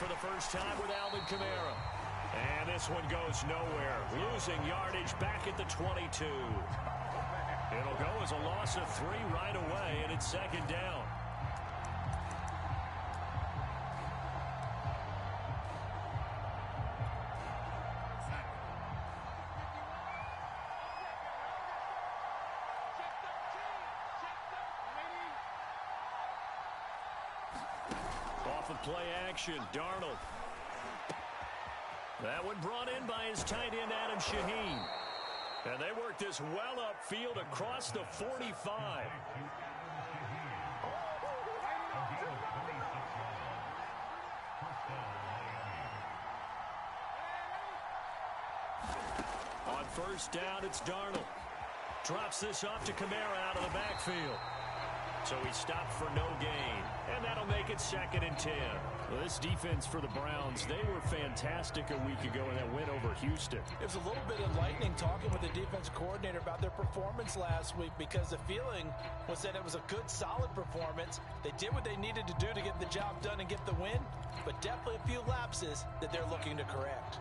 for the first time with Alvin Kamara. And this one goes nowhere. Losing yardage back at the 22. It'll go as a loss of 3 right away, and it's second down. Off of play action, Darnold. That one brought in by his tight end, Adam Shaheen. And they work this well upfield across the 45. On first down, it's Darnold. Drops this off to Kamara out of the backfield. So he stopped for no gain. And that'll make it 2nd and 10. Well, this defense for the Browns, they were fantastic a week ago in that win over Houston. It was a little bit enlightening talking with the defense coordinator about their performance last week, because the feeling was that it was a good, solid performance. They did what they needed to do to get the job done and get the win, but definitely a few lapses that they're looking to correct.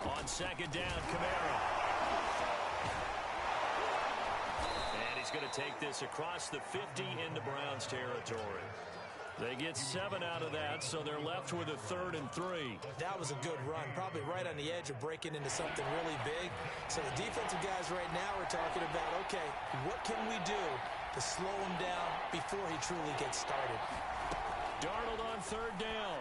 On second down, Kamara. And he's going to take this across the 50 into Browns territory. They get 7 out of that, so they're left with a 3rd and 3. That was a good run, probably right on the edge of breaking into something really big. So the defensive guys right now are talking about, okay, what can we do to slow him down before he truly gets started? Darnold on 3rd down.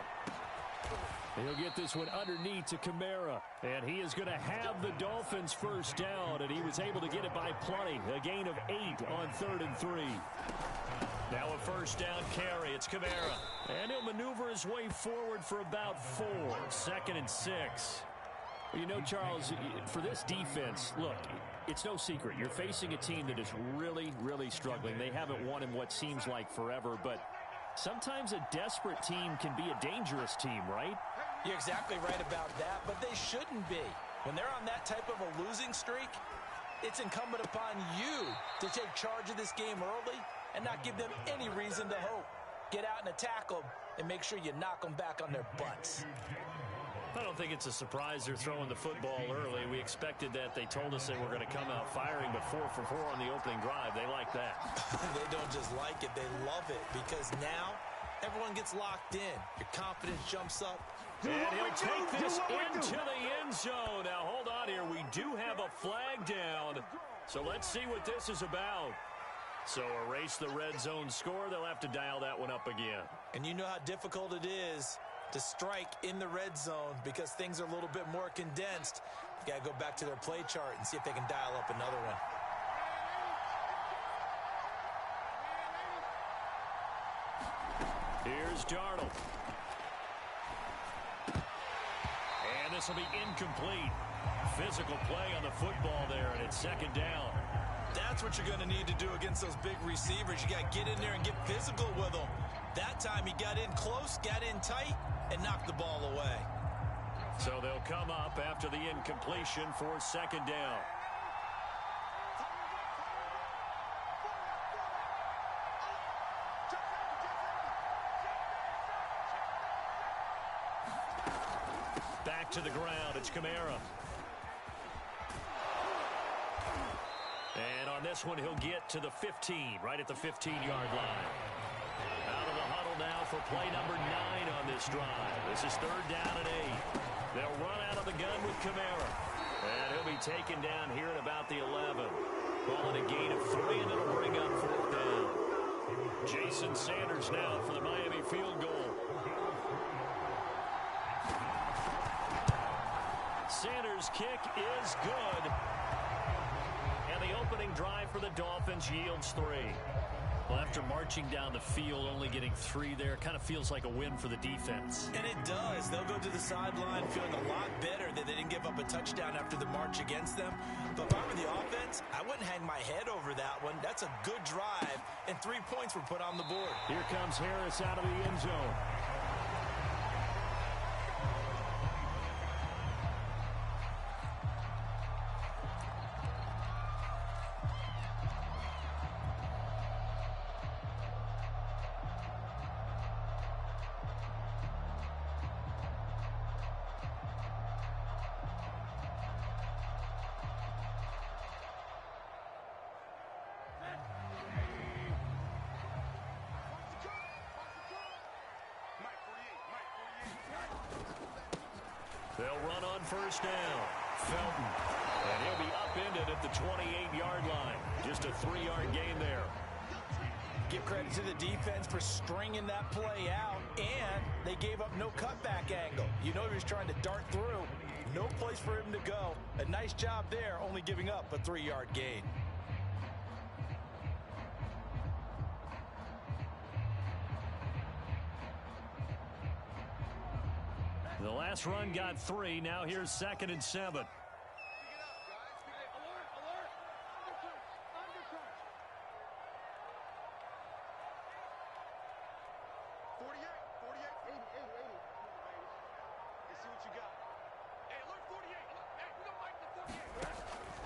He'll get this one underneath to Kamara. And he is going to have the Dolphins first down, and he was able to get it by plenty. A gain of 8 on 3rd and 3. Now a first down carry. It's Kamara. And he'll maneuver his way forward for about 4. 2nd and 6. Well, you know, Charles, for this defense, look, it's no secret. You're facing a team that is really, really struggling. They haven't won in what seems like forever, but sometimes a desperate team can be a dangerous team, right? You're exactly right about that, but they shouldn't be. When they're on that type of a losing streak, it's incumbent upon you to take charge of this game early and not give them any reason to hope. Get out and attack them and make sure you knock them back on their butts. I don't think it's a surprise they're throwing the football early. We expected that. They told us they were going to come out firing, but 4 for 4 on the opening drive. They like that. They don't just like it, they love it, because now everyone gets locked in. Your confidence jumps up. And he'll take this into the end zone. Now, hold on here. We do have a flag down. So let's see what this is about. So erase the red zone score. They'll have to dial that one up again. And you know how difficult it is to strike in the red zone because things are a little bit more condensed. You got to go back to their play chart and see if they can dial up another one. Here's Darnold. And this will be incomplete. Physical play on the football there, and it's 2nd down. That's what you're going to need to do against those big receivers. You got to get in there and get physical with them. That time he got in close, got in tight, and knocked the ball away. So they'll come up after the incompletion for 2nd down. Back to the ground, it's Kamara. And on this one, he'll get to the 15, right at the 15-yard line. Out of the huddle now for play number 9 on this drive. This is 3rd down and 8. They'll run out of the gun with Kamara. And he'll be taken down here at about the 11. Calling a gain of 3, and it'll bring up 4th down. Jason Sanders now for the Miami field goal. Sanders' kick is good. And the opening drive for the Dolphins yields 3. Well, after marching down the field, only getting 3 there, kind of feels like a win for the defense. And it does. They'll go to the sideline feeling a lot better that they didn't give up a touchdown after the march against them. But if I were the offense, I wouldn't hang my head over that one. That's a good drive, and 3 points were put on the board. Here comes Harris out of the end zone. They'll run on first down. Felton. And he'll be upended at the 28-yard line. Just a 3-yard gain there. Give credit to the defense for stringing that play out, and they gave up no cutback angle. You know he was trying to dart through. No place for him to go. A nice job there, only giving up a 3-yard gain. The last run got 3. Now here's 2nd and 7.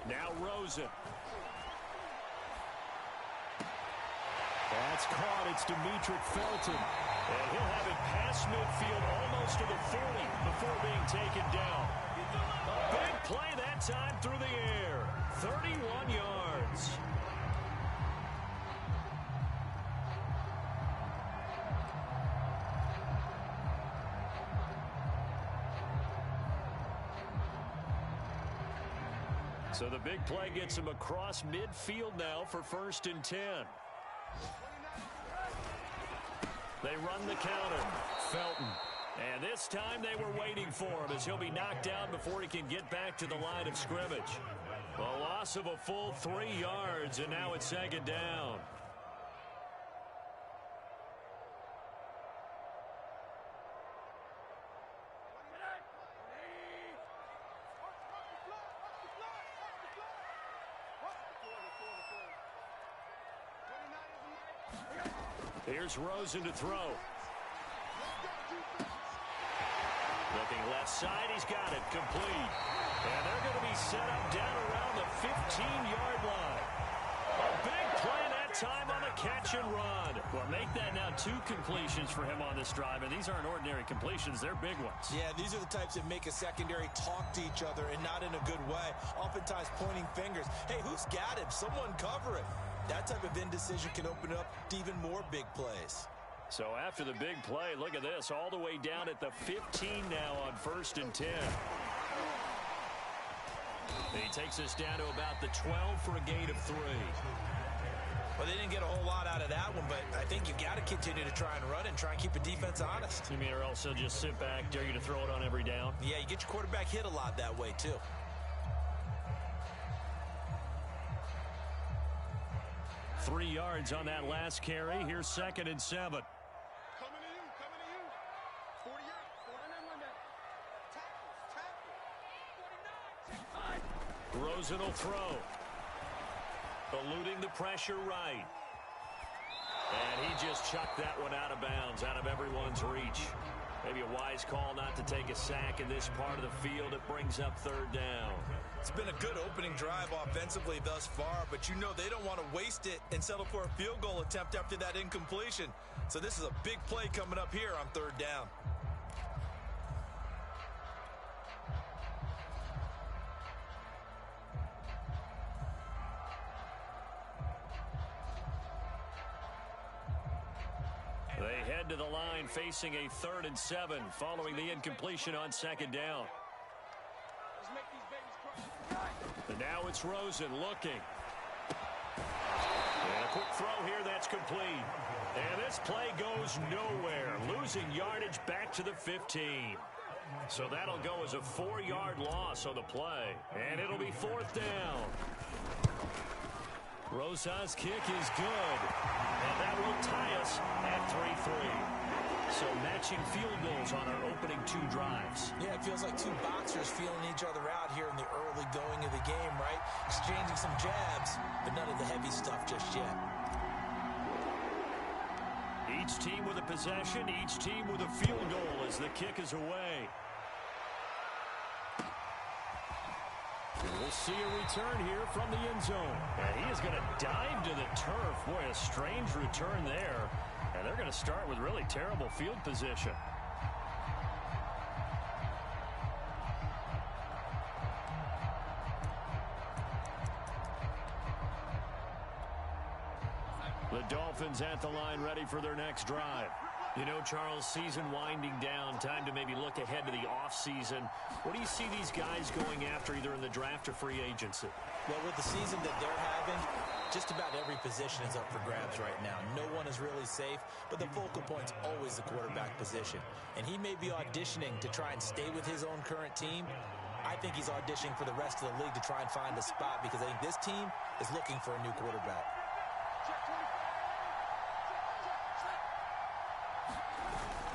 Now Rosen. That's caught. It's Demetric Felton. And he'll have it past midfield almost to the 40 before being taken down. A big play that time through the air. 31 yards. So the big play gets him across midfield now for 1st and 10. They run the counter. Felton. And this time they were waiting for him as he'll be knocked down before he can get back to the line of scrimmage. A loss of a full 3 yards, and now it's 2nd down. Here's Rosen to throw. Looking left side, he's got it complete. And they're going to be set up down around the 15-yard line. A big play that time on the catch and run. Well, make that now 2 completions for him on this drive, and these aren't ordinary completions. They're big ones. Yeah, these are the types that make a secondary talk to each other, and not in a good way. Oftentimes pointing fingers. Hey, who's got him? Someone cover it. That type of indecision can open up to even more big plays. So after the big play, look at this, all the way down at the 15 now on 1st and 10. He takes us down to about the 12 for a gain of 3. Well, they didn't get a whole lot out of that one, but I think you've got to continue to try and run and try and keep the defense honest. You mean, or else they'll just sit back, dare you to throw it on every down? Yeah, you get your quarterback hit a lot that way, too. 3 yards on that last carry. Here's 2nd and 7. Coming to you. 40 yards. 49. Tackle. Rosen will throw. Eluding the pressure right. And he just chucked that one out of bounds, out of everyone's reach. Maybe a wise call not to take a sack in this part of the field. It brings up 3rd down. It's been a good opening drive offensively thus far, but you know they don't want to waste it and settle for a field goal attempt after that incompletion. So this is a big play coming up here on 3rd down. They head to the line facing a 3rd and 7 following the incompletion on 2nd down. And now it's Rosen looking. And a quick throw here that's complete. And this play goes nowhere. Losing yardage back to the 15. So that'll go as a 4-yard loss on the play. And it'll be 4th down. Rosas' kick is good. And that will tie us at 3-3. So matching field goals on our opening 2 drives. Yeah, it feels like 2 boxers feeling each other out here in the early going of the game, right? Exchanging some jabs, but none of the heavy stuff just yet. Each team with a possession, each team with a field goal as the kick is away. We'll see a return here from the end zone. And he is going to dive to the turf. Boy, a strange return there. And they're going to start with really terrible field position. The Dolphins at the line ready for their next drive. You know, Charles, season winding down, time to maybe look ahead to the offseason. What do you see these guys going after either in the draft or free agency? Well, with the season that they're having, just about every position is up for grabs right now. No one is really safe, but the focal point's always the quarterback position. And he may be auditioning to try and stay with his own current team. I think he's auditioning for the rest of the league to try and find a spot because I think this team is looking for a new quarterback.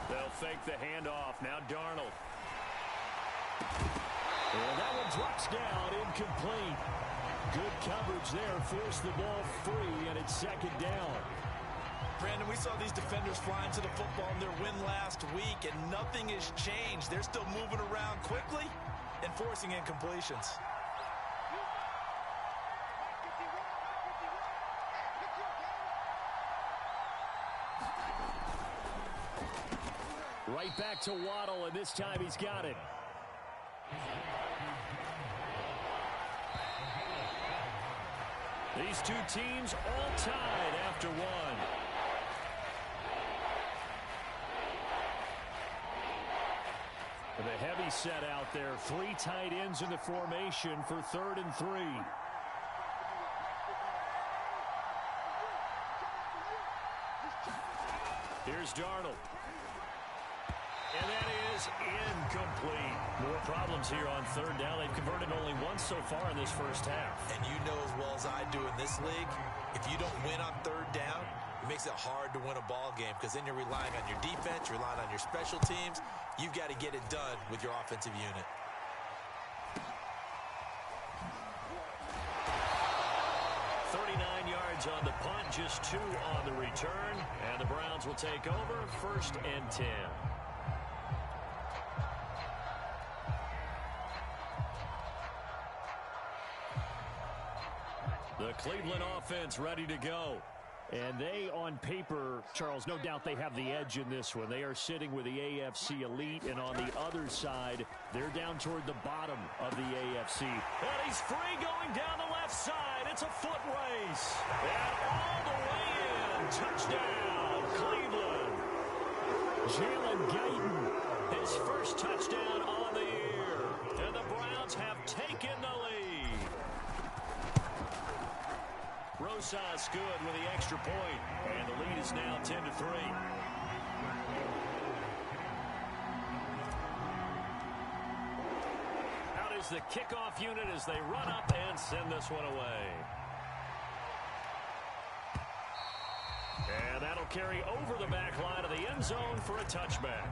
They'll fake the handoff. Now Darnold. And that one drops down, incomplete. Good coverage there. Forced the ball free, and it's second down. Brandon, we saw these defenders flying to the football in their win last week, and nothing has changed. They're still moving around quickly and forcing incompletions. Right back to Waddle, and this time he's got it. These two teams all tied after one. The heavy set out there. 3 tight ends in the formation for 3rd and 3. Here's Darnold. And that is incomplete. More problems here on 3rd down. They've converted only once so far in this first half. And you know as well as I do in this league, if you don't win on 3rd down, it makes it hard to win a ball game because then you're relying on your defense, you're relying on your special teams. You've got to get it done with your offensive unit. On the punt, just 2 on the return, and the Browns will take over 1st and 10. The Cleveland offense ready to go. And they, on paper, Charles, no doubt they have the edge in this one. They are sitting with the AFC elite, and on the other side, they're down toward the bottom of the AFC. And he's free going down the left side. It's a foot race. And all the way in. Touchdown, Cleveland. Jalen Guyton, his first touchdown on the year. And the Browns have taken the lead. Rosas good with the extra point, and the lead is now 10-3. Out is the kickoff unit as they run up and send this one away. And that'll carry over the back line of the end zone for a touchback.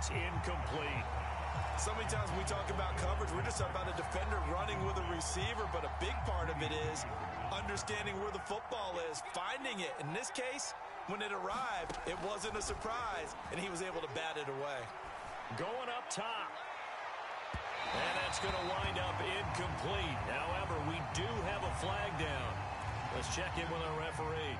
Incomplete. So many times when we talk about coverage, we're just talking about a defender running with a receiver, but a big part of it is understanding where the football is, finding it. In this case, when it arrived, it wasn't a surprise, and he was able to bat it away. Going up top. And that's going to wind up incomplete. However, we do have a flag down. Let's check in with our referee.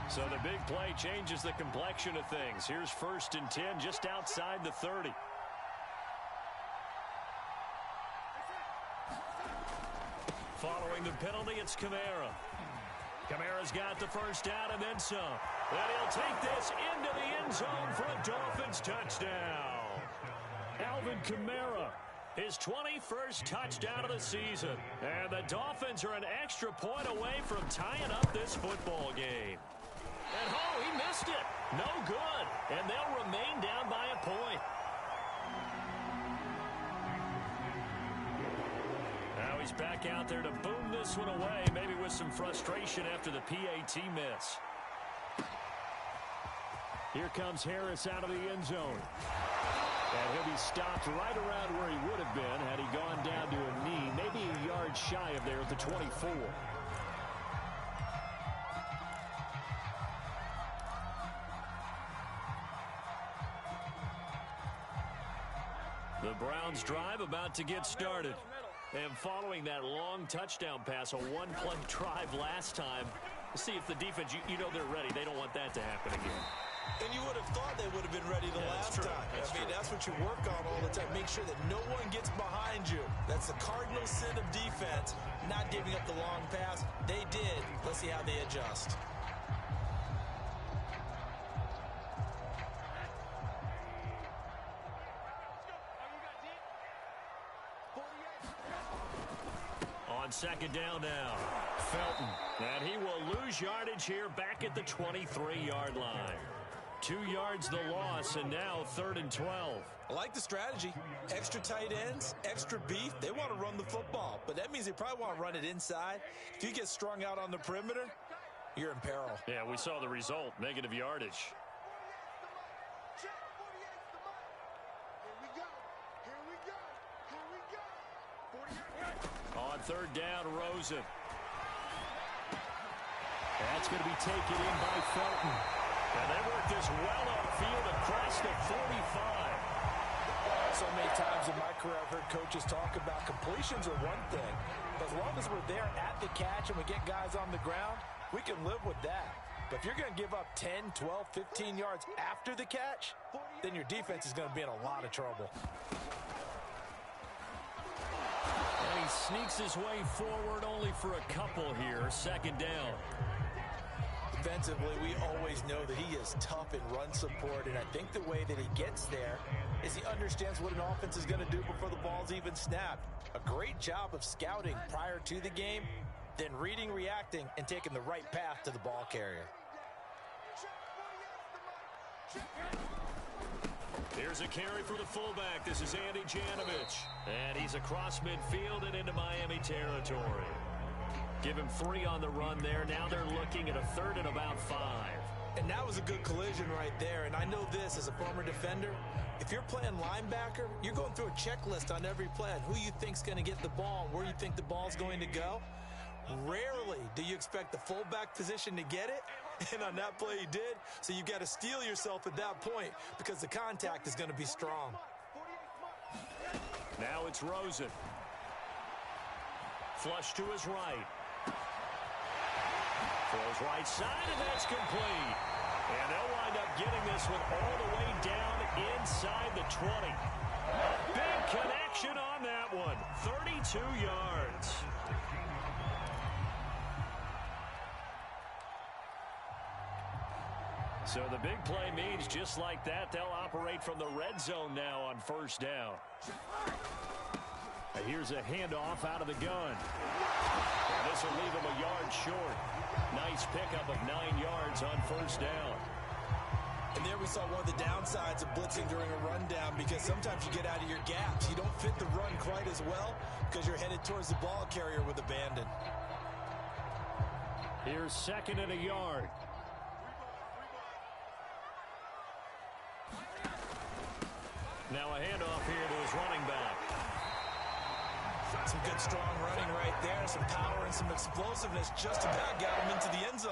So the big play changes the complexion of things. Here's 1st and 10 just outside the 30. Following the penalty, it's Kamara. Kamara's got the first down and then some. And he'll take this into the end zone for a Dolphins touchdown. Alvin Kamara, his 21st touchdown of the season. And the Dolphins are an extra point away from tying up this football game. And oh, he missed it. No good. And they'll remain down by a point. Now he's back out there to boom this one away, maybe with some frustration after the PAT miss. Here comes Harris out of the end zone. And he'll be stopped right around where he would have been had he gone down to a knee, maybe a yard shy of there at the 24. The Browns drive about to get started. And following that long touchdown pass, a one-play drive last time, see if the defense, you know they're ready. They don't want that to happen again. And you would have thought they would have been ready the last time. I mean, that's what you work on all the time. Make sure that no one gets behind you. That's the cardinal sin of defense, not giving up the long pass. They did. Let's see how they adjust. On second down now, Felton. And he will lose yardage here back at the 23-yard line. 2 yards the loss, and now 3rd and 12. I like the strategy. Extra tight ends, extra beef. They want to run the football, but that means they probably want to run it inside. If you get strung out on the perimeter, you're in peril. Yeah, we saw the result, negative yardage. On 3rd down, Rosen. That's going to be taken in by Felton. And they work this well upfield across the 45. So many times in my career I've heard coaches talk about completions are one thing. But as long as we're there at the catch and we get guys on the ground, we can live with that. But if you're going to give up 10, 12, 15 yards after the catch, then your defense is going to be in a lot of trouble. And he sneaks his way forward only for a couple here. 2nd down. Defensively, we always know that he is tough in run support, and I think the way that he gets there is he understands what an offense is going to do before the ball's even snapped. A great job of scouting prior to the game, then reading, reacting, and taking the right path to the ball carrier. Here's a carry for the fullback. This is Andy Janovich. And he's across midfield and into Miami territory. Give him 3 on the run there. Now they're looking at a 3rd and about 5. And that was a good collision right there. And I know this as a former defender. If you're playing linebacker, you're going through a checklist on every play on who you think's going to get the ball and where you think the ball's going to go. Rarely do you expect the fullback position to get it. And on that play he did. So you've got to steel yourself at that point because the contact is going to be strong. Now it's Rosen. Flush to his right. Throws right side, and that's complete. And they'll wind up getting this one all the way down inside the 20. Big connection on that one. 32 yards. So the big play means just like that, they'll operate from the red zone now on 1st down. Here's a handoff out of the gun. And this will leave him a yard short. Nice pickup of 9 yards on 1st down. And there we saw one of the downsides of blitzing during a rundown because sometimes you get out of your gaps. You don't fit the run quite as well because you're headed towards the ball carrier with abandon. Here's 2nd and a yard. Now a handoff here to his running back. Some good strong running right there, some power and some explosiveness just about got him into the end zone.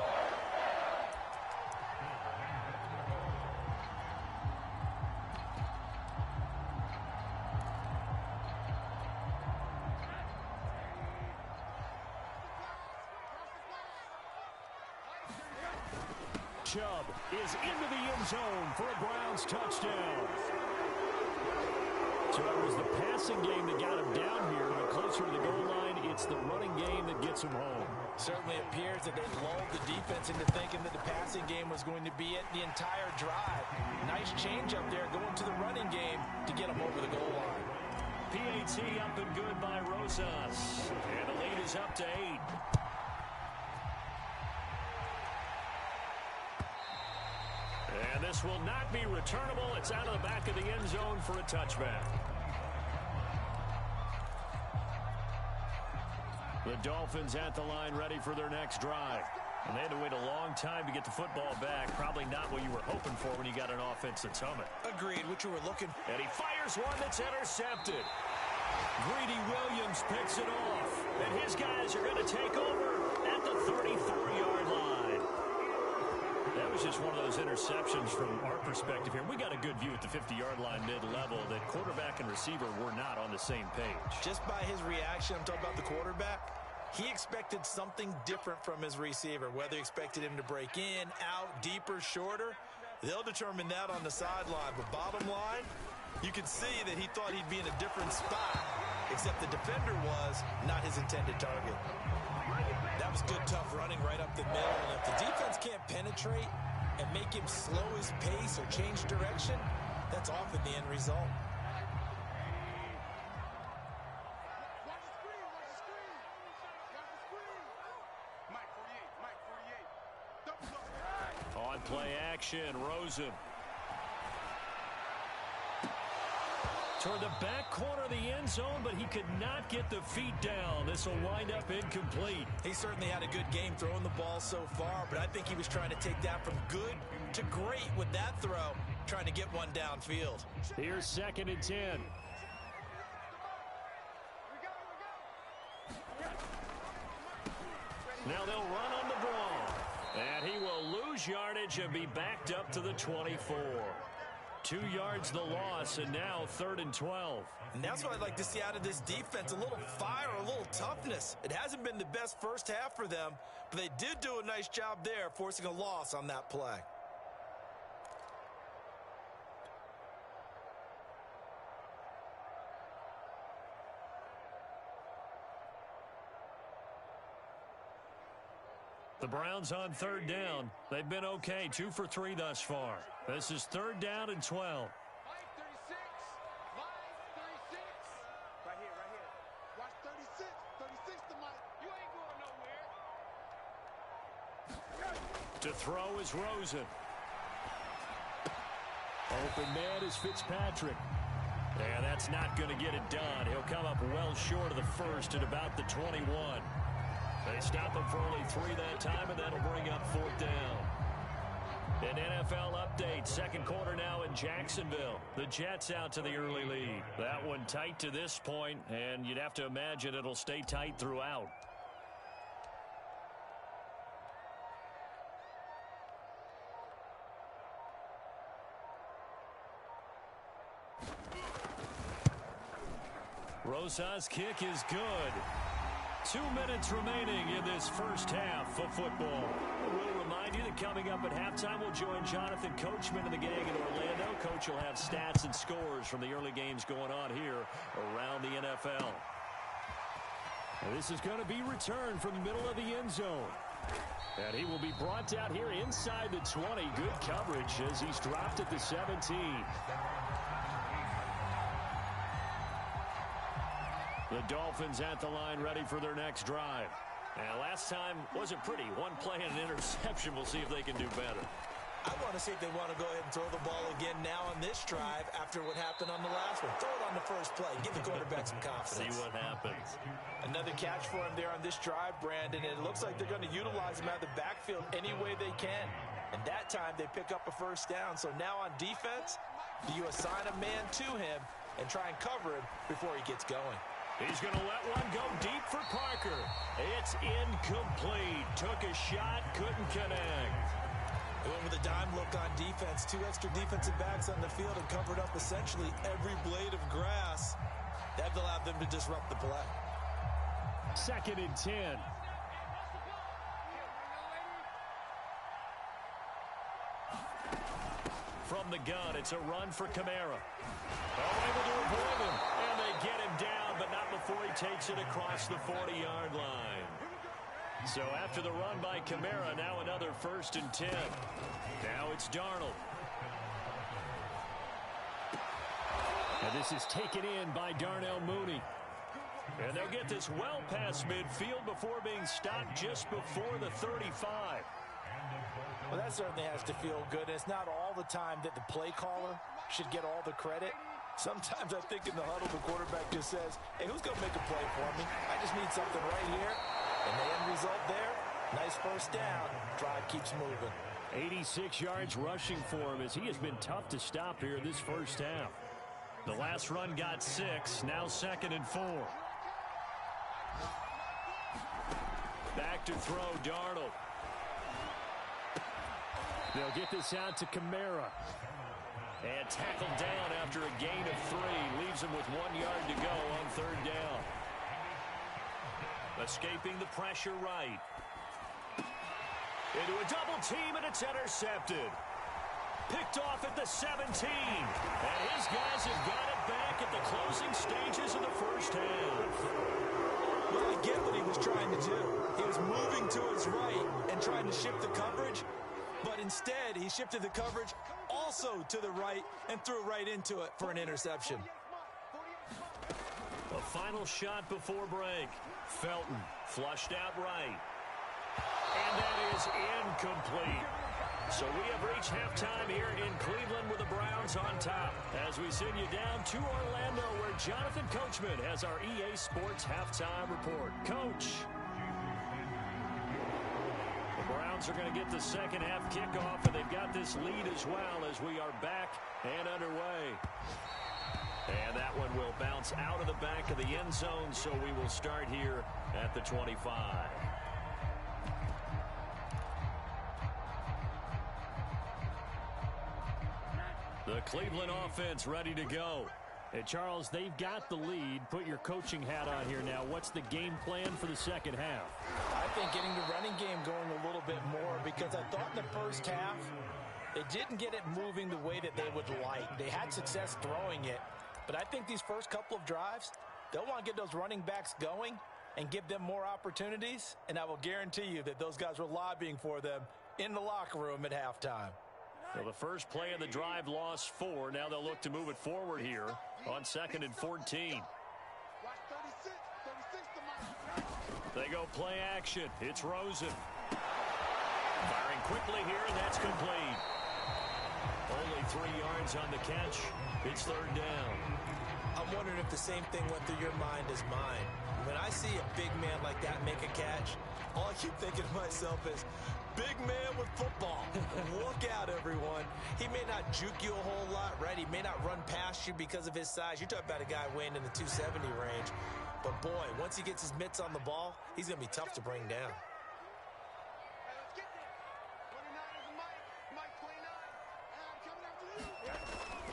Chubb is into the end zone for a Browns touchdown. So it was the passing game that got him down here, but closer to the goal line, it's the running game that gets him home. Certainly appears that they lulled the defense into thinking that the passing game was going to be it the entire drive. Nice change up there going to the running game to get him over the goal line. PAT up and good by Rosas. And the lead is up to 8. And this will not be returnable. It's out of the back of the end zone for a touchback. The Dolphins at the line ready for their next drive. And they had to wait a long time to get the football back. Probably not what you were hoping for when you got an offense that's humming. Agreed, what you were looking for. And he fires one that's intercepted. Greedy Williams picks it off. And his guys are going to take over at the 34-yard line. That was just one of those interceptions from our perspective here. We got a good view at the 50-yard line mid-level that quarterback and receiver were not on the same page. Just by his reaction, I'm talking about the quarterback, he expected something different from his receiver, whether he expected him to break in, out, deeper, shorter. They'll determine that on the sideline. But bottom line, you can see that he thought he'd be in a different spot, except the defender was not his intended target. That was good, tough running right up the middle. And if the defense can't penetrate and make him slow his pace or change direction, that's often the end result. Watch the screen, watch the screen. Watch the screen. Mike 48, Mike 48. Double up. On play action, Rosen. Toward the back corner of the end zone, but he could not get the feet down. This will wind up incomplete. He certainly had a good game throwing the ball so far, but I think he was trying to take that from good to great with that throw, trying to get one downfield. Here's 2nd and 10. Now they'll run on the ball. And he will lose yardage and be backed up to the 24. 2 yards the loss, and now 3rd and 12. And that's what I'd like to see out of this defense, a little fire, a little toughness. It hasn't been the best first half for them, but they did do a nice job there, forcing a loss on that play. The Browns on 3rd down. They've been okay, 2 for 3 thus far. This is 3rd down and 12. Mike 36. Mike 36. Right here, right here. Watch 36. 36 to Mike. You ain't going nowhere. To throw is Rosen. Open man is Fitzpatrick. Yeah, that's not going to get it done. He'll come up well short of the first at about the 21. They stop him for only 3 that time, and that'll bring up 4th down. An NFL update, 2nd quarter now in Jacksonville. The Jets out to the early lead. That one tight to this point, and you'd have to imagine it'll stay tight throughout. Rosas' kick is good. 2 minutes remaining in this first half of football. We'll remind you that coming up at halftime, we'll join Jonathan Coachman and the gang in Orlando. Coach will have stats and scores from the early games going on here around the NFL. And this is going to be returned from the middle of the end zone. And he will be brought down here inside the 20. Good coverage as he's dropped at the 17. The Dolphins at the line, ready for their next drive. And last time wasn't pretty. One play and an interception. We'll see if they can do better. I want to see if they want to go ahead and throw the ball again now on this drive after what happened on the last one. Throw it on the first play. Give the quarterback some confidence. See what happens. Another catch for him there on this drive, Brandon. And it looks like they're going to utilize him out of the backfield any way they can. And that time they pick up a first down. So now on defense, do you assign a man to him and try and cover him before he gets going? He's going to let one go deep for Parker. It's incomplete. Took a shot, couldn't connect. Going with a dime look on defense. 2 extra defensive backs on the field and covered up essentially every blade of grass. That allowed them to disrupt the play. 2nd and 10. From the gun, it's a run for Kamara. Able to avoid him, and they get him down, but not before he takes it across the 40-yard line. So after the run by Kamara, now another 1st and 10. Now it's Darnold. And this is taken in by Darnell Mooney. And they'll get this well past midfield before being stopped just before the 35. Well, that certainly has to feel good. It's not all the time that the play caller should get all the credit. Sometimes I think in the huddle, the quarterback just says, hey, who's going to make a play for me? I just need something right here. And the end result there, nice first down. Drive keeps moving. 86 yards rushing for him as he has been tough to stop here this first half. The last run got 6, now 2nd and 4. Back to throw, Darnold. They'll get this out to Kamara. And tackled down after a gain of 3. Leaves him with 1 yard to go on 3rd down. Escaping the pressure right. Into a double team, and it's intercepted. Picked off at the 17. And his guys have got it back at the closing stages of the first half. Well, I get what he was trying to do. He was moving to his right and trying to shift the coverage. But instead, he shifted the coverage also to the right and threw right into it for an interception. A final shot before break. Felton flushed out right. And that is incomplete. So we have reached halftime here in Cleveland with the Browns on top. As we send you down to Orlando, where Jonathan Coachman has our EA Sports halftime report. Coach. The Browns are going to get the second half kickoff, and they've got this lead as well as we are back and underway. And that one will bounce out of the back of the end zone, so we will start here at the 25. The Cleveland offense ready to go. Hey, Charles, they've got the lead. Put your coaching hat on here now. What's the game plan for the second half? I think getting the running game going a little bit more, because I thought in the first half they didn't get it moving the way that they would like. They had success throwing it, but I think these first couple of drives, they'll want to get those running backs going and give them more opportunities, and I will guarantee you that those guys were lobbying for them in the locker room at halftime. So the first play of the drive lost 4. Now they'll look to move it forward here on 2nd and 14. They go play action. It's Rosen. Firing quickly here, and that's complete. Only 3 yards on the catch. It's 3rd down. I'm wondering if the same thing went through your mind as mine. When I see a big man like that make a catch, all I keep thinking to myself is, big man with football. Look out, everyone. He may not juke you a whole lot, right? He may not run past you because of his size. You're talking about a guy weighing in the 270 range. But, boy, once he gets his mitts on the ball, he's going to be tough to bring down.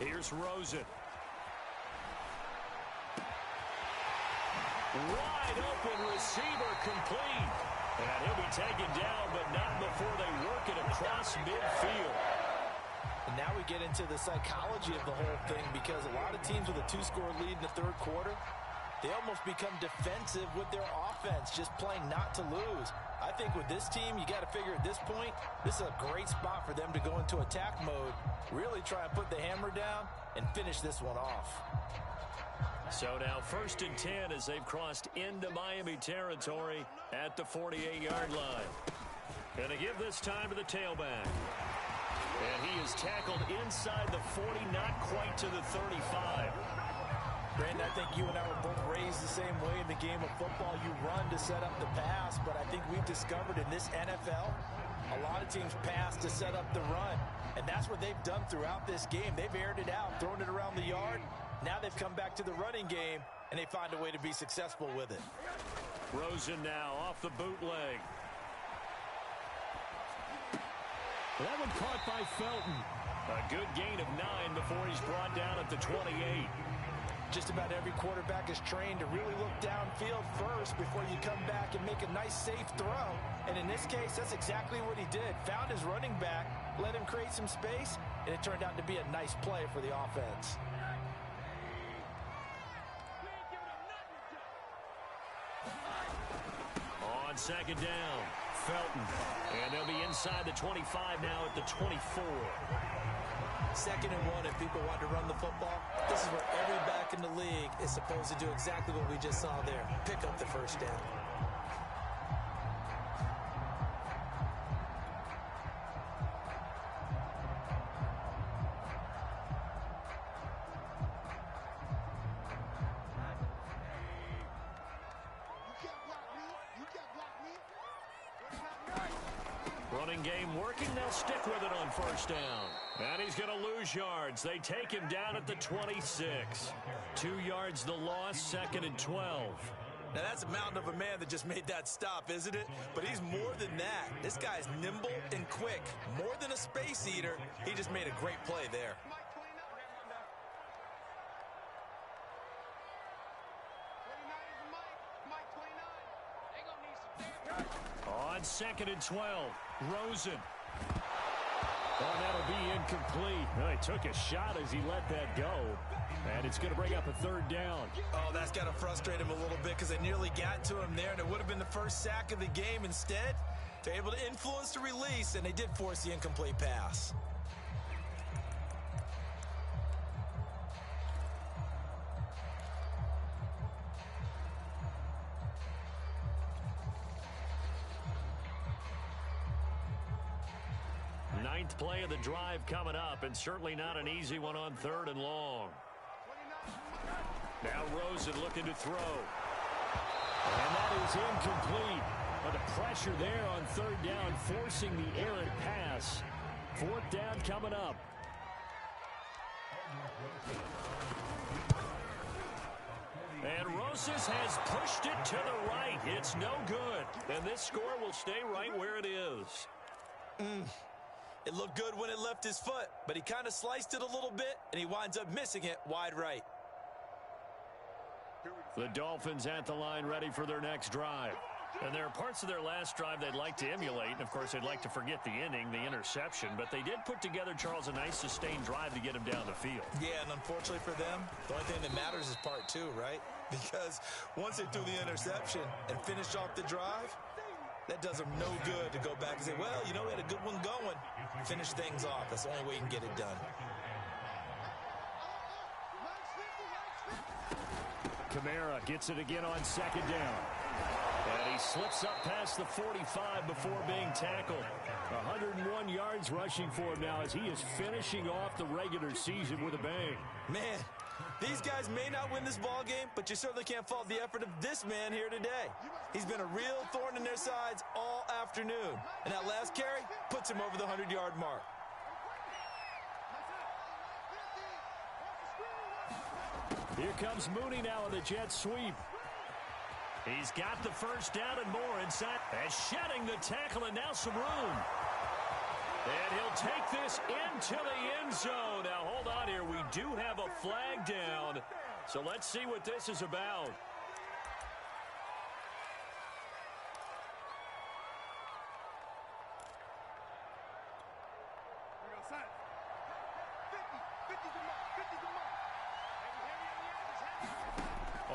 Here's Rosen. Wide open receiver complete. And he'll be taken down, but not before they work it across midfield. And now we get into the psychology of the whole thing, because a lot of teams with a 2-score lead in the 3rd quarter, they almost become defensive with their offense, just playing not to lose. I think with this team, you got to figure at this point, this is a great spot for them to go into attack mode, really try and put the hammer down and finish this one off. So now 1st and 10 as they've crossed into Miami territory at the 48-yard line. Going to give this time to the tailback. And he is tackled inside the 40, not quite to the 35. Brandon, I think you and I were both raised the same way in the game of football. You run to set up the pass, but I think we've discovered in this NFL, a lot of teams pass to set up the run. And that's what they've done throughout this game. They've aired it out, thrown it around the yard. Now they've come back to the running game, and they find a way to be successful with it. Rosen now off the bootleg. That one caught by Felton. A good gain of 9 before he's brought down at the 28. Just about every quarterback is trained to really look downfield first before you come back and make a nice, safe throw. And in this case, that's exactly what he did. Found his running back, let him create some space, and it turned out to be a nice play for the offense. On 2nd down, Felton. And they'll be inside the 25 now at the 24. 2nd and 1, if people want to run the football, this is where every back in the league is supposed to do exactly what we just saw there. Pick up the 1st down. Running game working. They'll stick with it on 1st down. And he's going to lose yards. They take him down at the 26. 2 yards the loss, 2nd and 12. Now, that's a mountain of a man that just made that stop, isn't it? But he's more than that. This guy's nimble and quick. More than a space eater, he just made a great play there. On 2nd and 12, Rosen. Oh, that'll be incomplete. Well, he took a shot as he let that go. And it's going to bring up a 3rd down. Oh, that's got to frustrate him a little bit because they nearly got to him there, and it would have been the first sack of the game. Instead, they're able to influence the release, and they did force the incomplete pass. Ninth play of the drive coming up, and certainly not an easy one on 3rd and long. Now Rosen looking to throw. And that is incomplete. But the pressure there on 3rd down, forcing the errant pass. 4th down coming up. And Rosas has pushed it to the right. It's no good. And this score will stay right where it is. It looked good when it left his foot, but he kind of sliced it a little bit, and he winds up missing it wide right. The Dolphins at the line ready for their next drive. And there are parts of their last drive they'd like to emulate. And, of course, they'd like to forget the inning, the interception. But they did put together, Charles, a nice sustained drive to get him down the field. Yeah, and unfortunately for them, the only thing that matters is part 2, right? Because once they threw the interception and finished off the drive, that does them no good to go back and say, well, you know, we had a good one going. Finish things off. That's the only way you can get it done. Kamara gets it again on 2nd down. And he slips up past the 45 before being tackled. 101 yards rushing for him now as he is finishing off the regular season with a bang. Man, these guys may not win this ball game, but you certainly can't fault the effort of this man here today. He's been a real thorn in their sides all afternoon. And that last carry puts him over the 100-yard mark. Here comes Mooney now in the jet sweep. He's got the 1st down and more inside. And shedding the tackle and now some room. And he'll take this into the end zone. Now, hold on here. We do have a flag down. So let's see what this is about.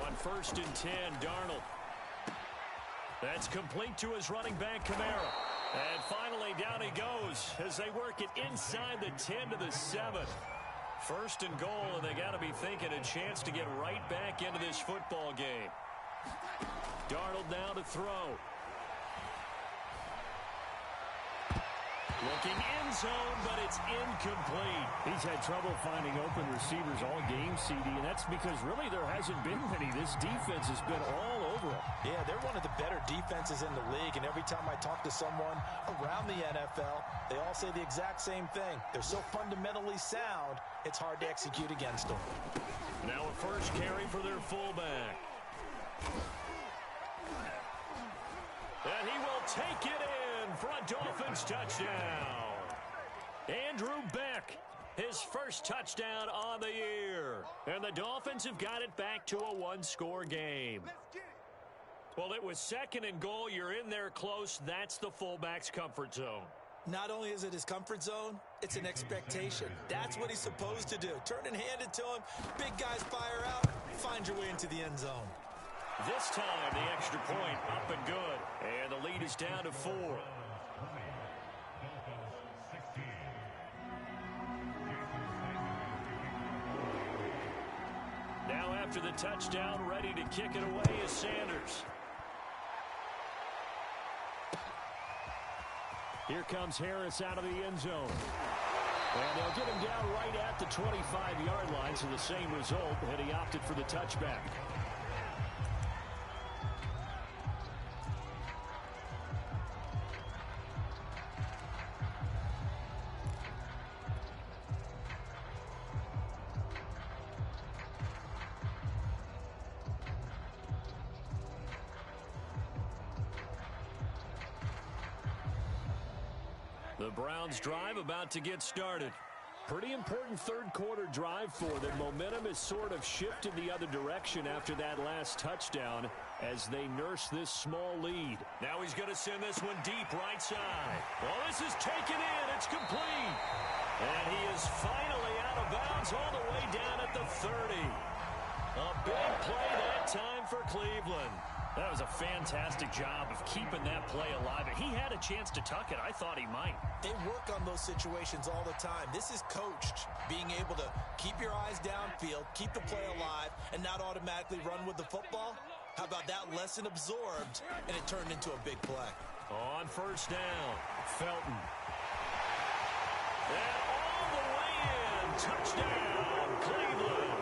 On 1st and 10, Darnold. That's complete to his running back, Kamara. And finally, down he goes as they work it inside the 10 to the 7. 1st and goal, and they got to be thinking a chance to get right back into this football game. Darnold now to throw. Looking end zone, but it's incomplete. He's had trouble finding open receivers all game, CD, and that's because really there hasn't been many. This defense has been all over him. Yeah, they're one of the better defenses in the league, and every time I talk to someone around the NFL, they all say the exact same thing. They're so fundamentally sound, it's hard to execute against them. Now a 1st carry for their fullback. And he will take it in for a Dolphins touchdown. Andrew Beck, his 1st touchdown on the year. And the Dolphins have got it back to a 1-score game. Well, it was 2nd and goal. You're in there close. That's the fullback's comfort zone. Not only is it his comfort zone, it's an expectation. That's what he's supposed to do. Turn and hand it to him. Big guys fire out. Find your way into the end zone. This time, the extra point up and good. And the lead is down to 4. Now after the touchdown, ready to kick it away is Sanders. Here comes Harris out of the end zone. And they'll get him down right at the 25-yard line, so the same result, and he opted for the touchback. The Browns drive about to get started. Pretty important third quarter drive for them. Momentum has sort of shifted the other direction after that last touchdown as they nurse this small lead. Now he's going to send this one deep right side. Well, this is taken in. It's complete. And he is finally out of bounds all the way down at the 30. A big play that time for Cleveland. That was a fantastic job of keeping that play alive. He had a chance to tuck it. I thought he might. They work on those situations all the time. This is coached, being able to keep your eyes downfield, keep the play alive, and not automatically run with the football. How about that lesson absorbed, and it turned into a big play. On first down, Felton. And all the way in. Touchdown, Cleveland.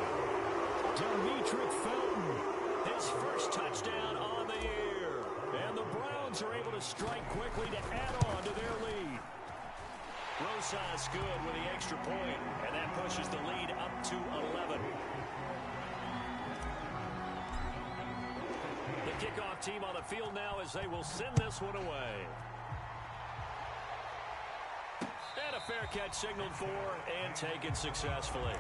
Demetric Felton. His first touchdown on the year. And the Browns are able to strike quickly to add on to their lead. Rosas good with the extra point, and that pushes the lead up to 11. The kickoff team on the field now as they will send this one away. And a fair catch signaled for and taken successfully.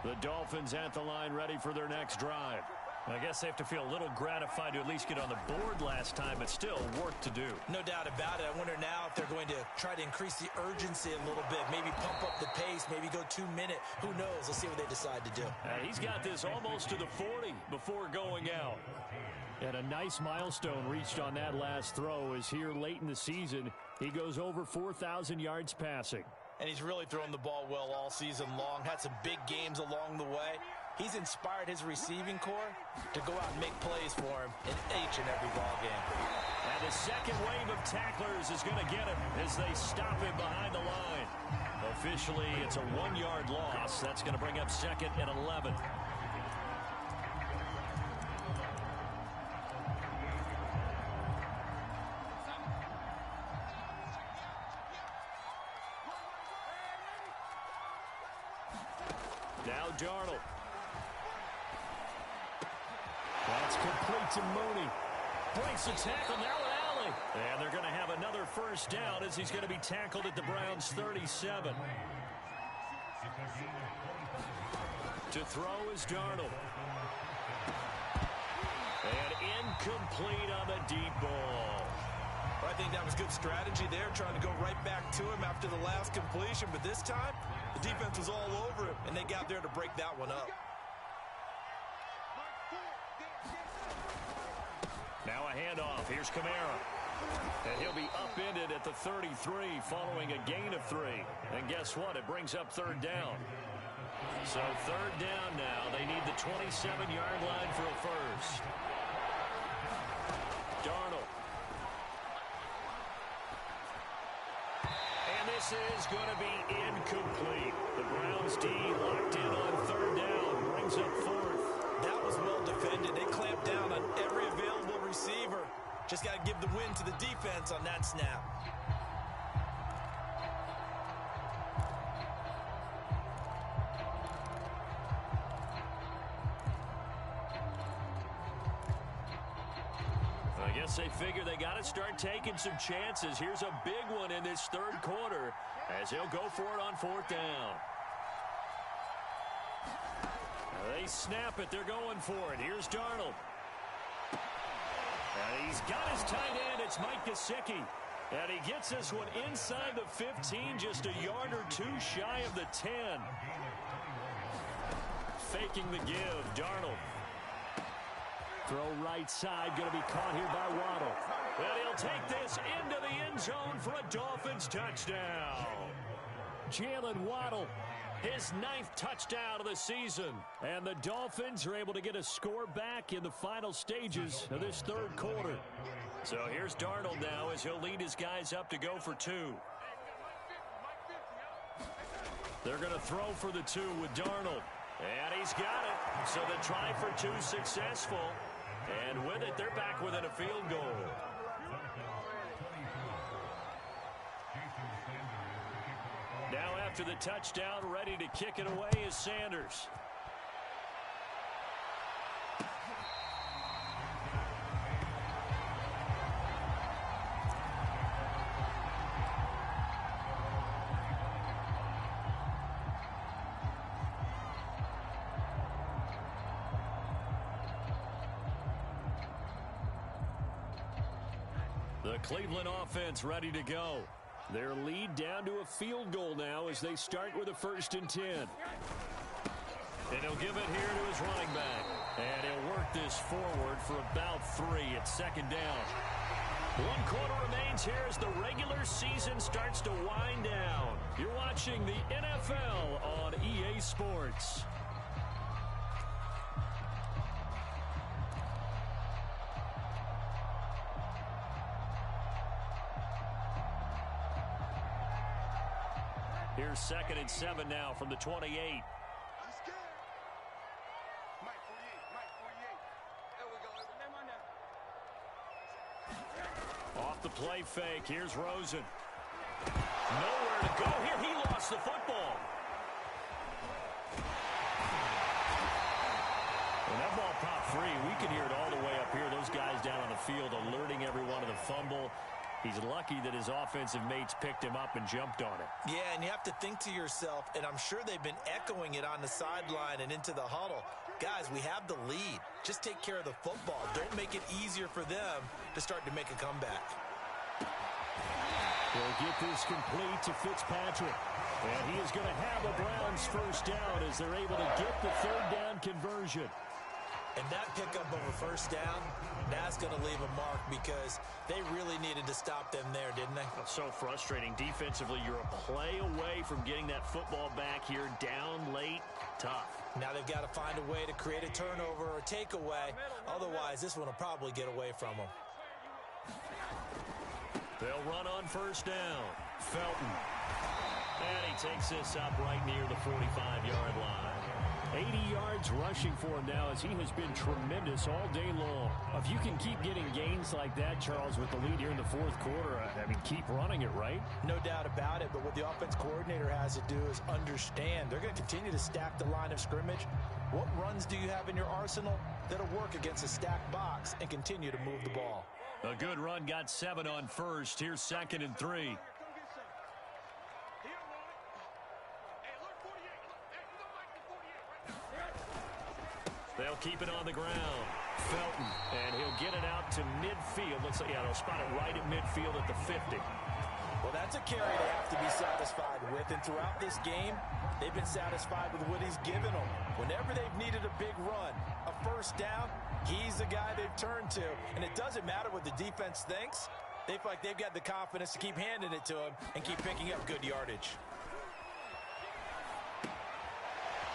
The Dolphins at the line ready for their next drive. I guess they have to feel a little gratified to at least get on the board last time, but still work to do. No doubt about it. I wonder now if they're going to try to increase the urgency a little bit, maybe pump up the pace, maybe go 2 minute. Who knows? Let's see what they decide to do. He's got this almost to the 40 before going out. And a nice milestone reached on that last throw is here late in the season. He goes over 4,000 yards passing. And he's really thrown the ball well all season long. Had some big games along the way. He's inspired his receiving corps to go out and make plays for him in each and every ball game. And the second wave of tacklers is going to get him as they stop him behind the line. Officially, it's a 1-yard loss. That's going to bring up second and 11. Now Darnold. That's complete to Mooney. Breaks the tackle now at Alley. And they're going to have another first down as he's going to be tackled at the Browns' 37. To throw is Darnold. And incomplete on the deep ball. I think that was good strategy there, trying to go right back to him after the last completion. But this time, the defense was all over him, and they got there to break that one up. Now a handoff. Here's Kamara. And he'll be upended at the 33 following a gain of 3. And guess what? It brings up third down. So third down now. They need the 27-yard line for a first. Darnold. And this is going to be incomplete. The Browns D locked in on third down. Brings up fourth. That was well defended. They clamped down on every available receiver. Just got to give the win to the defense on that snap. I guess they figure they got to start taking some chances. Here's a big one in this third quarter as he'll go for it on fourth down. They snap it. They're going for it. Here's Darnold. And he's got his tight end. It's Mike Gesicki. And he gets this one inside the 15, just a yard or two shy of the 10. Faking the give. Darnold. Throw right side, going to be caught here by Waddle. And he'll take this into the end zone for a Dolphins touchdown. Jalen Waddle, his 9th touchdown of the season. And the Dolphins are able to get a score back in the final stages of this third quarter. So here's Darnold now as he'll lead his guys up to go for 2. They're going to throw for the 2 with Darnold. And he's got it. So the try for 2 successful. And with it, they're back within a field goal. Now after the touchdown, ready to kick it away is Sanders. The Cleveland offense ready to go. Their lead down to a field goal now as they start with a 1st and 10. And he'll give it here to his running back. And he'll work this forward for about 3 at 2nd down. 1 quarter remains here as the regular season starts to wind down. You're watching the NFL on EA Sports. Here's 2nd and 7 now from the 28. Off the play fake. Here's Rosen. Nowhere to go here. He lost the football. When that ball popped free, we can hear it all the way up here. Those guys down on the field alerting everyone of the fumble. He's lucky that his offensive mates picked him up and jumped on it. Yeah, and you have to think to yourself, and I'm sure they've been echoing it on the sideline and into the huddle. Guys, we have the lead. Just take care of the football. Don't make it easier for them to start to make a comeback. They'll get this complete to Fitzpatrick. And he is going to have a Browns 1st down as they're able to get the 3rd down conversion. And that pickup of a 1st down, that's going to leave a mark because they really needed to stop them there, didn't they? So frustrating. Defensively, you're a play away from getting that football back here down late. Tough. Now they've got to find a way to create a turnover or takeaway. Otherwise, this one will probably get away from them. They'll run on 1st down. Felton. And he takes this up right near the 45-yard line. 80 yards rushing for him now as he has been tremendous all day long. If you can keep getting gains like that, Charles, with the lead here in the 4th quarter, I mean, keep running it, right? No doubt about it, but what the offense coordinator has to do is understand they're going to continue to stack the line of scrimmage. What runs do you have in your arsenal that'll work against a stacked box and continue to move the ball? A good run got 7 on 1st. Here's 2nd and 3. They'll keep it on the ground. Felton, and he'll get it out to midfield. Looks like, yeah, they'll spot it right at midfield at the 50. Well, that's a carry they have to be satisfied with, and throughout this game, they've been satisfied with what he's given them. Whenever they've needed a big run, a 1st down, he's the guy they've turned to, and it doesn't matter what the defense thinks. They feel like they've got the confidence to keep handing it to him and keep picking up good yardage.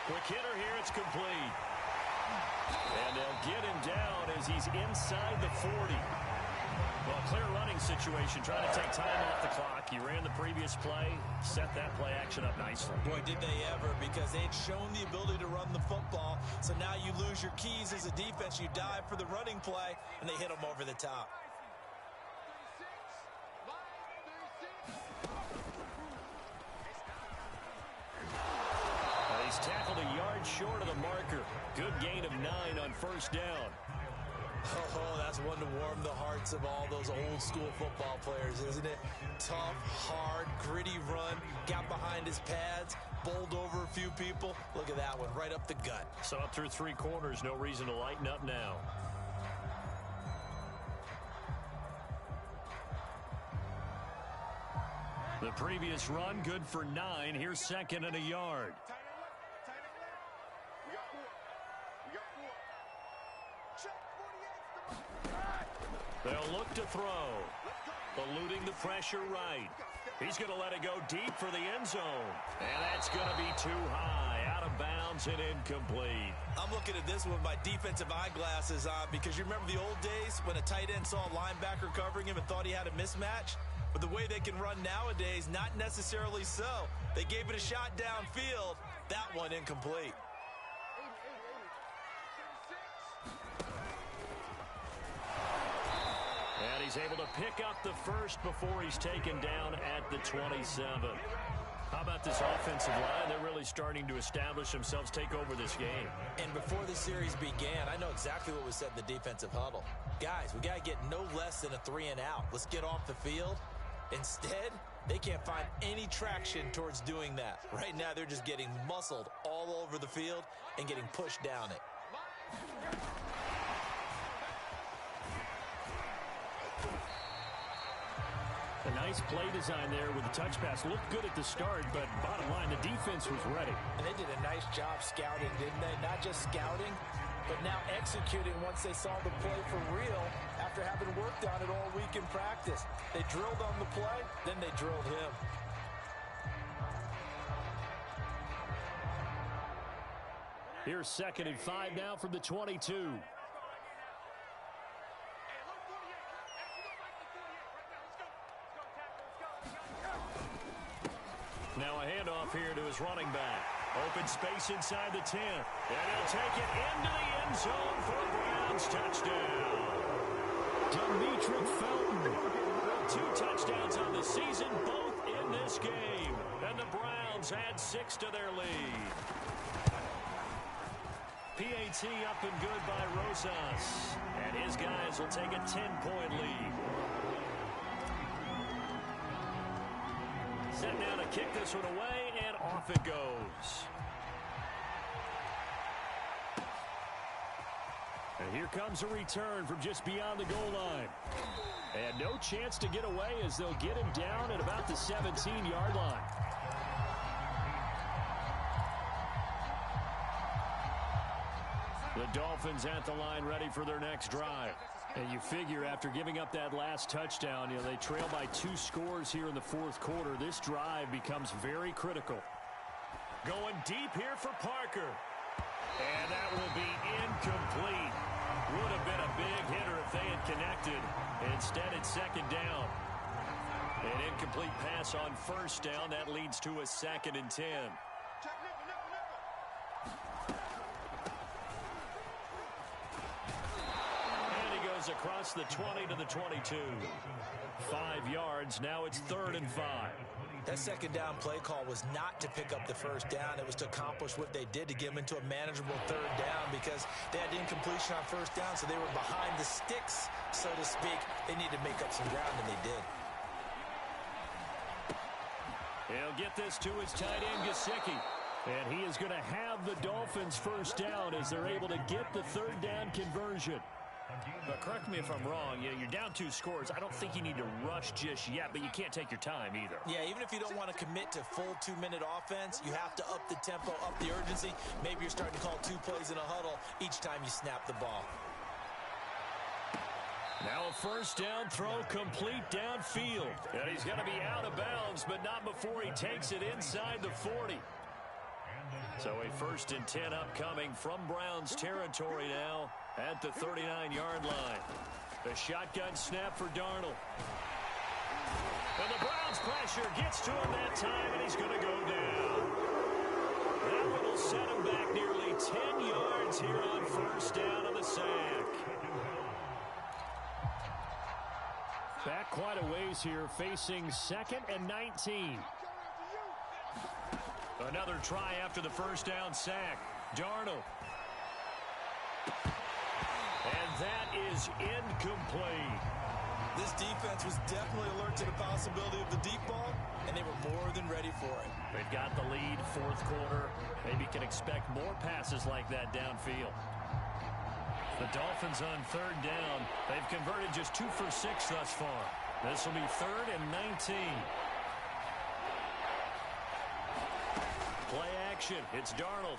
Quick hitter here, it's complete. And they'll get him down as he's inside the 40. Well, clear running situation, trying to take time off the clock. He ran the previous play, set that play action up nicely. Boy, did they ever, because they had shown the ability to run the football. So now you lose your keys as a defense. You dive for the running play, and they hit him over the top. He's tackled a yard short of the marker. Good gain of 9 on 1st down. Oh, that's one to warm the hearts of all those old school football players, isn't it? Tough, hard, gritty run. Got behind his pads, bowled over a few people. Look at that one, right up the gut. So up through 3 quarters, no reason to lighten up now. The previous run, good for 9. Here's 2nd and a yard. They'll look to throw. Eluding the pressure right. He's going to let it go deep for the end zone. And that's going to be too high. Out of bounds and incomplete. I'm looking at this with my defensive eyeglasses on because you remember the old days when a tight end saw a linebacker covering him and thought he had a mismatch? But the way they can run nowadays, not necessarily so. They gave it a shot downfield. That one incomplete. And he's able to pick up the 1st before he's taken down at the 27. How about this offensive line? They're really starting to establish themselves, take over this game. And before the series began, I know exactly what was said in the defensive huddle. Guys, we got to get no less than a 3 and out. Let's get off the field. Instead, they can't find any traction towards doing that. Right now, they're just getting muscled all over the field and getting pushed down it. A nice play design there with the touch pass. Looked good at the start, but bottom line, the defense was ready. And they did a nice job scouting, didn't they? Not just scouting, but now executing once they saw the play for real after having worked on it all week in practice. They drilled on the play, then they drilled him. Here's 2nd and 5 now from the 22. Now a handoff here to his running back. Open space inside the 10. And he'll take it into the end zone for a Browns touchdown. Demetric Felton. 2 touchdowns on the season, both in this game. And the Browns add 6 to their lead. PAT up and good by Rosas. And his guys will take a 10-point lead. Set now to kick this one away, and off it goes. And here comes a return from just beyond the goal line. And no chance to get away as they'll get him down at about the 17-yard line. The Dolphins at the line ready for their next drive. And you figure after giving up that last touchdown, they trail by 2 scores here in the 4th quarter. This drive becomes very critical. Going deep here for Parker. And that will be incomplete. Would have been a big hitter if they had connected. Instead, it's 2nd down. An incomplete pass on 1st down. That leads to a 2nd and 10. Across the 20 to the 22. 5 yards. Now it's 3rd and 5. That 2nd down play call was not to pick up the 1st down. It was to accomplish what they did, to get them into a manageable 3rd down, because they had incompletion on 1st down, so they were behind the sticks, so to speak. They needed to make up some ground, and they did. He'll get this to his tight end, Gesicki. And he is going to have the Dolphins 1st down as they're able to get the 3rd down conversion. But correct me if I'm wrong, you're down 2 scores. I don't think you need to rush just yet, but you can't take your time either. Yeah, even if you don't want to commit to full 2-minute offense, you have to up the tempo, up the urgency. Maybe you're starting to call 2 plays in a huddle each time you snap the ball. Now a 1st down throw complete downfield. And he's going to be out of bounds, but not before he takes it inside the 40. So a 1st and 10 upcoming from Browns territory now at the 39-yard line. The shotgun snap for Darnold. And the Browns pressure gets to him that time, and he's going to go down. That one will set him back nearly 10 yards here on 1st down on the sack. Back quite a ways here, facing 2nd and 19. Another try after the 1st down sack. Darnold. And that is incomplete. This defense was definitely alert to the possibility of the deep ball, and they were more than ready for it. They've got the lead, 4th quarter. Maybe can expect more passes like that downfield. The Dolphins on 3rd down. They've converted just 2 for 6 thus far. This will be 3rd and 19. Play action. It's Darnold.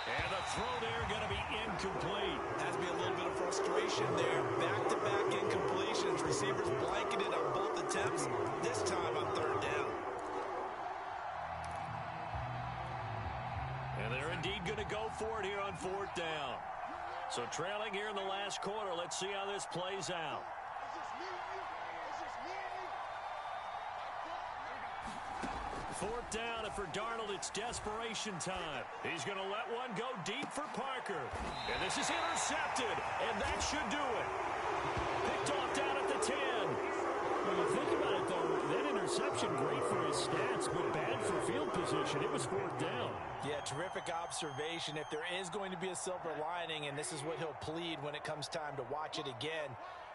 And the throw there going to be incomplete. Has to be a little bit of frustration there. Back-to-back incompletions. Receivers blanketed on both attempts. This time on 3rd down. And they're indeed going to go for it here on 4th down. So trailing here in the last quarter. Let's see how this plays out. 4th down, and for Darnold, it's desperation time. He's going to let one go deep for Parker. And this is intercepted, and that should do it. Picked off down at the 10. When you think about it, though, that interception, great for his stats, but bad for field position. It was 4th down. Yeah, terrific observation. If there is going to be a silver lining, and this is what he'll plead when it comes time to watch it again,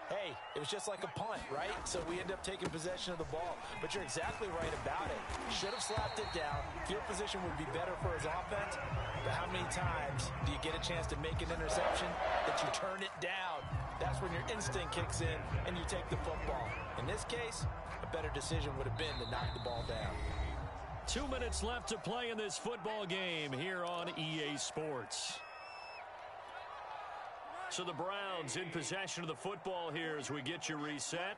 hey, it was just like a punt, right? So we end up taking possession of the ball. But you're exactly right about it. Should have slapped it down. Field position would be better for his offense. But how many times do you get a chance to make an interception that you turn it down? That's when your instinct kicks in and you take the football. In this case, a better decision would have been to knock the ball down. 2 minutes left to play in this football game here on EA Sports. So the Browns in possession of the football here as we get you reset.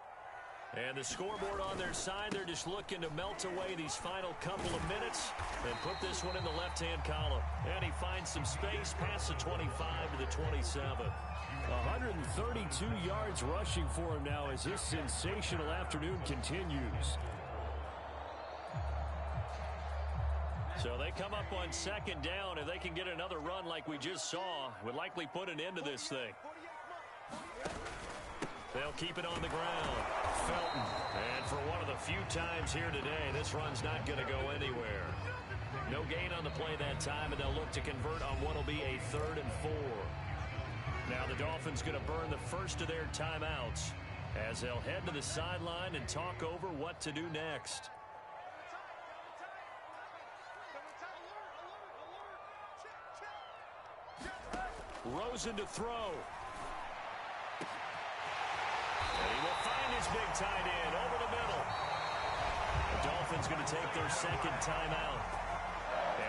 And the scoreboard on their side, they're just looking to melt away these final couple of minutes and put this one in the left-hand column. And he finds some space past the 25 to the 27. 132 yards rushing for him now as this sensational afternoon continues. So they come up on second down. If they can get another run like we just saw, would likely put an end to this thing. They'll keep it on the ground. Felton. And for one of the few times here today, this run's not going to go anywhere. No gain on the play that time, and they'll look to convert on what will be a 3rd and 4. Now the Dolphins going to burn the first of their timeouts as they'll head to the sideline and talk over what to do next. Rosen to throw. And he will find his big tight end over the middle. The Dolphins going to take their second timeout.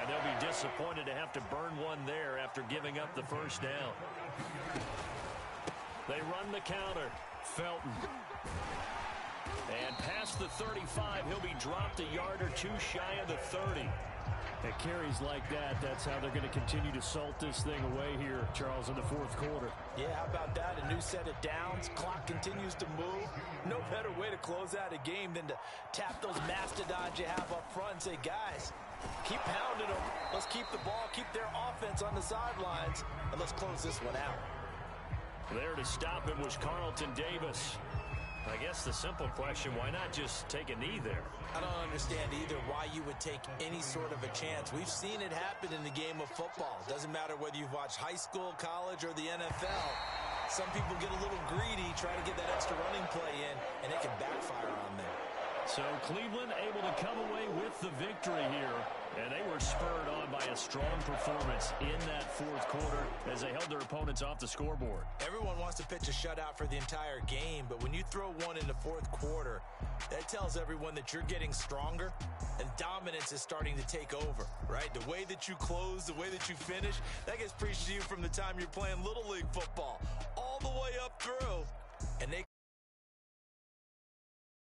And they'll be disappointed to have to burn one there after giving up the first down. They run the counter. Felton. And past the 35, he'll be dropped a yard or two shy of the 30. At carries like that, that's how they're going to continue to salt this thing away here, Charles, in the fourth quarter. Yeah, how about that? A new set of downs. Clock continues to move. No better way to close out a game than to tap those mastodons you have up front and say, guys, keep pounding them. Let's keep the ball, keep their offense on the sidelines, and let's close this one out. There to stop it was Carlton Davis. I guess the simple question, why not just take a knee there? I don't understand either why you would take any sort of a chance. We've seen it happen in the game of football. Doesn't matter whether you've watched high school, college, or the NFL. Some people get a little greedy, try to get that extra running play in, and it can backfire on them. So Cleveland able to come away with the victory here. And they were spurred on by a strong performance in that fourth quarter as they held their opponents off the scoreboard. Everyone wants to pitch a shutout for the entire game, but when you throw one in the fourth quarter, that tells everyone that you're getting stronger and dominance is starting to take over, right? The way that you close, the way that you finish, that gets preached to you from the time you're playing Little League football all the way up through. And they